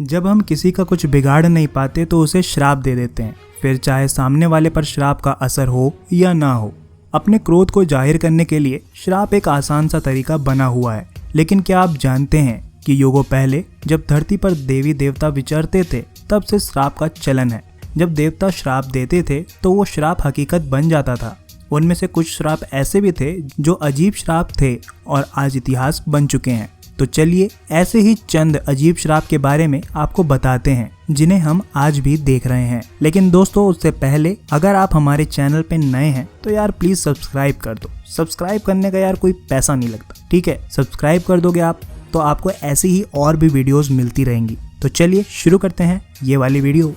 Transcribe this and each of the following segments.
जब हम किसी का कुछ बिगाड़ नहीं पाते तो उसे श्राप दे देते हैं, फिर चाहे सामने वाले पर श्राप का असर हो या ना हो। अपने क्रोध को जाहिर करने के लिए श्राप एक आसान सा तरीका बना हुआ है, लेकिन क्या आप जानते हैं कि युगों पहले जब धरती पर देवी देवता विचरते थे तब से श्राप का चलन है। जब देवता श्राप देते थे तो वो श्राप हकीकत बन जाता था। उनमें से कुछ श्राप ऐसे भी थे जो अजीब श्राप थे और आज इतिहास बन चुके हैं। तो चलिए ऐसे ही चंद अजीब श्राप के बारे में आपको बताते हैं जिन्हें हम आज भी देख रहे हैं। लेकिन दोस्तों उससे पहले अगर आप हमारे चैनल पे नए हैं तो यार प्लीज सब्सक्राइब कर दो। सब्सक्राइब करने का यार कोई पैसा नहीं लगता, ठीक है? सब्सक्राइब कर दोगे आप तो आपको ऐसी ही और भी वीडियोस मिलती रहेंगी। तो चलिए शुरू करते हैं ये वाली वीडियो।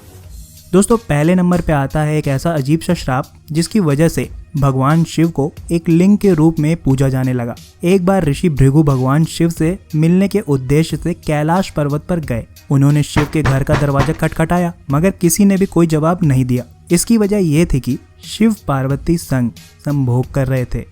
दोस्तों पहले नंबर पे आता है एक ऐसा अजीब सा श्राप जिसकी वजह से भगवान शिव को एक लिंग के रूप में पूजा जाने लगा। एक बार ऋषि भृगु भगवान शिव से मिलने के उद्देश्य से कैलाश पर्वत पर गए। उन्होंने शिव के घर का दरवाजा खटखटाया मगर किसी ने भी कोई जवाब नहीं दिया। इसकी वजह ये थी कि शिव पार्वती संग संभोग कर रहे थे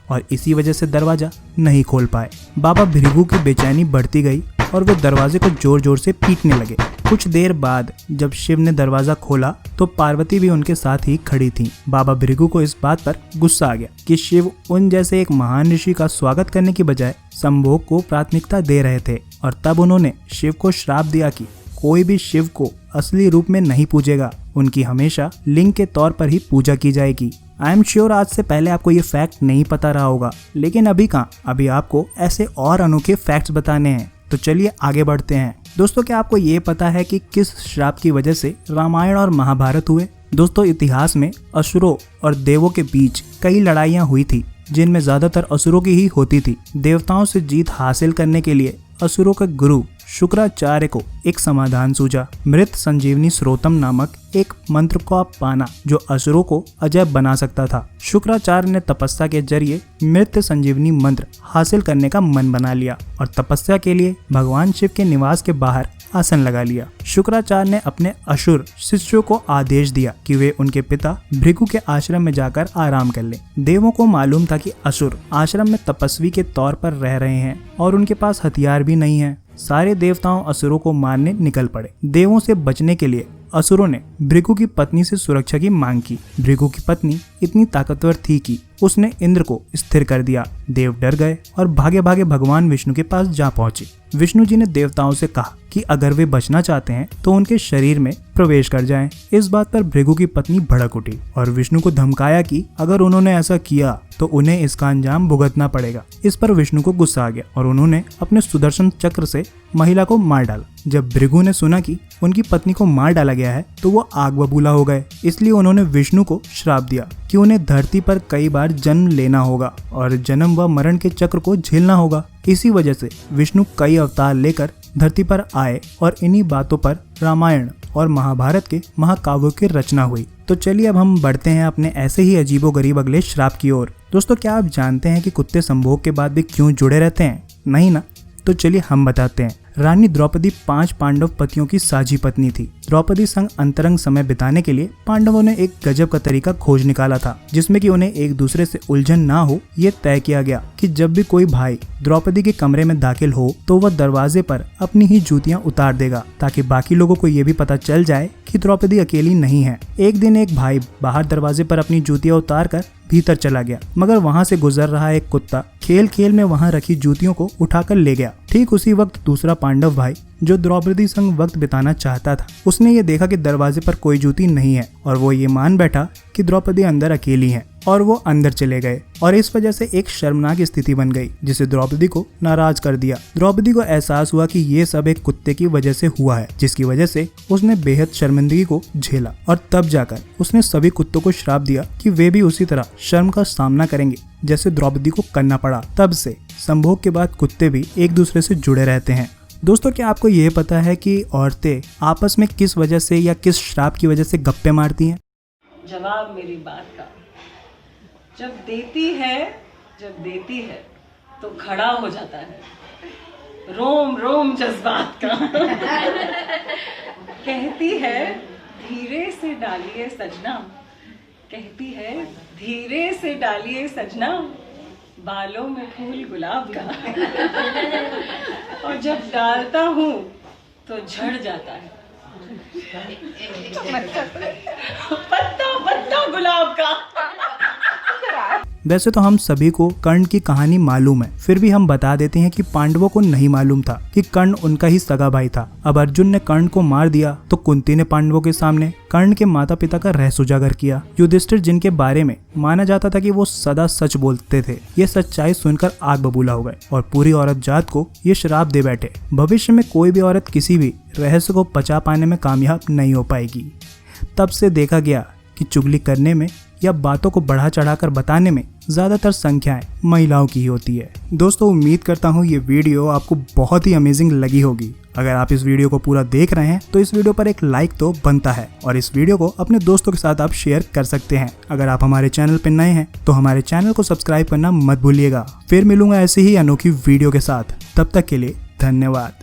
और इसी वजह से दरवाजा नहीं खोल पाए। बाबा भृगु की बेचैनी बढ़ती गई और वे दरवाजे को जोर जोर से पीटने लगे। कुछ देर बाद जब शिव ने दरवाजा खोला तो पार्वती भी उनके साथ ही खड़ी थी। बाबा भृगु को इस बात पर गुस्सा आ गया कि शिव उन जैसे एक महान ऋषि का स्वागत करने की बजाय संभोग को प्राथमिकता दे रहे थे और तब उन्होंने शिव को श्राप दिया कि कोई भी शिव को असली रूप में नहीं पूजेगा, उनकी हमेशा लिंग के तौर पर ही पूजा की जाएगी। आई एम श्योर आज से पहले आपको ये फैक्ट नहीं पता रहा होगा, लेकिन अभी कहाँ, अभी आपको ऐसे और अनोखे फैक्ट्स बताने हैं। तो चलिए आगे बढ़ते हैं। दोस्तों क्या आपको ये पता है कि किस श्राप की वजह से रामायण और महाभारत हुए? दोस्तों इतिहास में असुरों और देवों के बीच कई लड़ाइयाँ हुई थी जिनमें ज्यादातर असुरों की ही होती थी। देवताओं से जीत हासिल करने के लिए असुरों के गुरु शुक्राचार्य को एक समाधान सूझा। मृत संजीवनी स्रोतम नामक एक मंत्र को पाना जो असुरों को अजय बना सकता था। शुक्राचार्य ने तपस्या के जरिए मृत संजीवनी मंत्र हासिल करने का मन बना लिया और तपस्या के लिए भगवान शिव के निवास के बाहर आसन लगा लिया। शुक्राचार्य ने अपने असुर शिष्यों को आदेश दिया कि वे उनके पिता भृगु के आश्रम में जाकर आराम कर लें। देवों को मालूम था कि असुर आश्रम में तपस्वी के तौर पर रह रहे हैं और उनके पास हथियार भी नहीं है। सारे देवताओं असुरों को मारने निकल पड़े। देवों से बचने के लिए असुरों ने भृगु की पत्नी से सुरक्षा की मांग की। भृगु की पत्नी इतनी ताकतवर थी कि उसने इंद्र को स्थिर कर दिया। देव डर गए और भागे भागे भगवान विष्णु के पास जा पहुंचे। विष्णु जी ने देवताओं से कहा कि अगर वे बचना चाहते हैं तो उनके शरीर में प्रवेश कर जाएं। इस बात पर भृगु की पत्नी भड़क उठी और विष्णु को धमकाया कि अगर उन्होंने ऐसा किया तो उन्हें इसका अंजाम भुगतना पड़ेगा। इस पर विष्णु को गुस्सा आ गया और उन्होंने अपने सुदर्शन चक्र से महिला को मार डाला। जब भृगु ने सुना कि उनकी पत्नी को मार डाला गया है तो वो आग बबूला हो गए। इसलिए उन्होंने विष्णु को श्राप दिया कि उन्हें धरती पर कई बार जन्म लेना होगा और जन्म व मरण के चक्र को झेलना होगा। इसी वजह से विष्णु कई अवतार लेकर धरती पर आए और इन्हीं बातों पर रामायण और महाभारत के महाकाव्यों की रचना हुई। तो चलिए अब हम बढ़ते हैं अपने ऐसे ही अजीबोगरीब अगले श्राप की ओर। दोस्तों क्या आप जानते हैं कि कुत्ते संभोग के बाद भी क्यों जुड़े रहते हैं? नहीं ना? तो चलिए हम बताते हैं। रानी द्रौपदी 5 पांडव पतियों की साझी पत्नी थी। द्रौपदी संग अंतरंग समय बिताने के लिए पांडवों ने एक गजब का तरीका खोज निकाला था जिसमें कि उन्हें एक दूसरे से उलझन ना हो। ये तय किया गया कि जब भी कोई भाई द्रौपदी के कमरे में दाखिल हो तो वह दरवाजे पर अपनी ही जूतियां उतार देगा ताकि बाकी लोगों को ये भी पता चल जाए कि द्रौपदी अकेली नहीं है। एक दिन एक भाई बाहर दरवाजे पर अपनी जूतियां उतार कर भीतर चला गया मगर वहां से गुजर रहा एक कुत्ता खेल खेल में वहां रखी जूतियों को उठाकर ले गया। ठीक उसी वक्त दूसरा पांडव भाई जो द्रौपदी संग वक्त बिताना चाहता था उसने ये देखा कि दरवाजे पर कोई जूती नहीं है और वो ये मान बैठा कि द्रौपदी अंदर अकेली है और वो अंदर चले गए और इस वजह से एक शर्मनाक स्थिति बन गई जिसे द्रौपदी को नाराज कर दिया। द्रौपदी को एहसास हुआ कि ये सब एक कुत्ते की वजह से हुआ है जिसकी वजह से उसने बेहद शर्मिंदगी को झेला और तब जाकर उसने सभी कुत्तों को श्राप दिया कि वे भी उसी तरह शर्म का सामना करेंगे जैसे द्रौपदी को करना पड़ा। तब से संभोग के बाद कुत्ते भी एक दूसरे से जुड़े रहते हैं। दोस्तों क्या आपको ये पता है कि औरतें आपस में किस वजह से या किस श्राप की वजह से गप्पे मारती हैं? जवाब मेरी बात का जब देती है तो खड़ा हो जाता है, रोम रोम जज्बात का। कहती है धीरे से डालिए सजना, कहती है धीरे से डालिए सजना, बालों में फूल गुलाब का। और जब डालता हूँ तो झड़ जाता है। पत्ता पत्ता गुलाब का। वैसे तो हम सभी को कर्ण की कहानी मालूम है, फिर भी हम बता देते हैं कि पांडवों को नहीं मालूम था कि कर्ण उनका ही सगा भाई था। अब अर्जुन ने कर्ण को मार दिया तो कुंती ने पांडवों के सामने कर्ण के माता पिता का रहस्य उजागर किया। युधिष्ठिर, जिनके बारे में माना जाता था कि वो सदा सच बोलते थे, ये सच्चाई सुनकर आग बबूला हो गए और पूरी औरत जात को ये श्राप दे बैठे, भविष्य में कोई भी औरत किसी भी रहस्य को पचा पाने में कामयाब नहीं हो पाएगी। तब से देखा गया कि चुगली करने में या बातों को बढ़ा चढ़ाकर बताने में ज्यादातर संख्याएं महिलाओं की ही होती है। दोस्तों, उम्मीद करता हूँ ये वीडियो आपको बहुत ही अमेजिंग लगी होगी। अगर आप इस वीडियो को पूरा देख रहे हैं तो इस वीडियो पर एक लाइक तो बनता है और इस वीडियो को अपने दोस्तों के साथ आप शेयर कर सकते हैं। अगर आप हमारे चैनल पर नए हैं तो हमारे चैनल को सब्सक्राइब करना मत भूलिएगा। फिर मिलूंगा ऐसी ही अनोखी वीडियो के साथ, तब तक के लिए धन्यवाद।